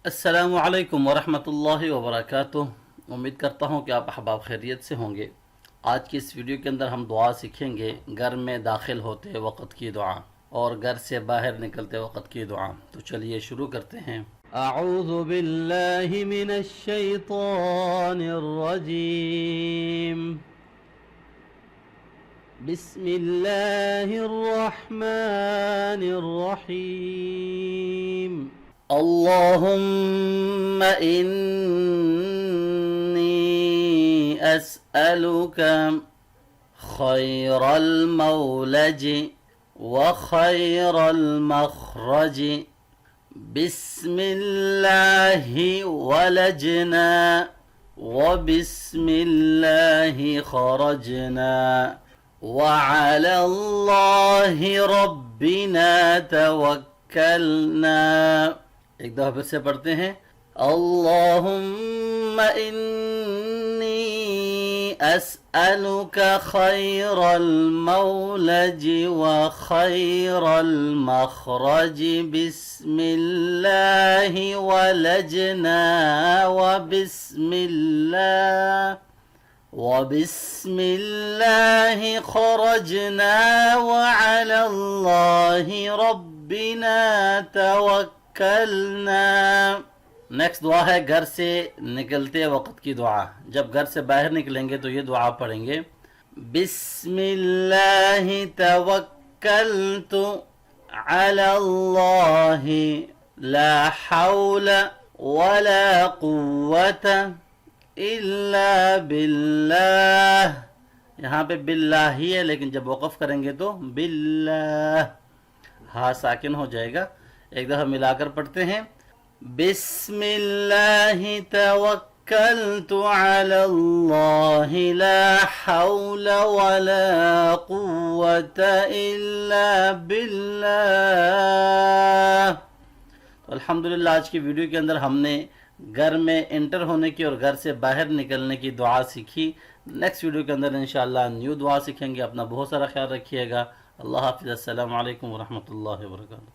अस्सलामु अलैकुम वरहमतुल्लाहि वबरकातुह। उम्मीद करता हूँ कि आप अहबाब खैरियत से होंगे। आज की इस वीडियो के अंदर हम दुआ सीखेंगे, घर में दाखिल होते वक़्त की दुआ और घर से बाहर निकलते वक़्त की दुआ। तो चलिए शुरू करते हैं। अऊज़ु बिल्लाहि मिनश शैतानिर रजीम। बिस्मिल्लाहिर रहमानिर रहीम। अल्लाहुम्मा इन्नी अस्अलुका खैरल मौलज व खैरल मखरज बिस्मिल्लाहि वलजना व बिस्मिल्लाहि खरजना व अलल्लाहि रब्बिना तवक्कलना। एक दफ़ा फिर से पढ़ते हैं। अल्लाहुम्मा इन्नी अस्अलुका खैरल मौलज व खैरल मखरज बिस्मिल्लाहि वलजना व बिस्मिल्लाहि खरजना व अलल्लाहि रब्बिना तवक्कलना। नेक्स्ट दुआ है घर से निकलते वक्त की दुआ। जब घर से बाहर निकलेंगे तो ये दुआ पढ़ेंगे। बिस्मिल्लाहि तवक्कलतु अलल्लाहि ला हौल वला कुव्वत इल्ला बिल्लाह। यहाँ पे बिल्लाह ही है, लेकिन जब वक़फ़ करेंगे तो बिल्लाह, हाँ साकिन हो जाएगा। एक दफ़ा मिलाकर पढ़ते हैं। बिस्मिल्लाहि तवक्कलतु अलल्लाहि ला हौल वला कुव्वत इल्ला बिल्लाह। तो अल्हम्दुलिल्लाह आज की वीडियो के अंदर हमने घर में एंटर होने की और घर से बाहर निकलने की दुआ सीखी। नेक्स्ट वीडियो के अंदर इंशाअल्लाह न्यू दुआ सीखेंगे। अपना बहुत सारा ख्याल रखिएगा। अल्लाह हाफ़िज़। अस्सलामु अलैकुम वरहमतुल्लाहि वबरकातुहू।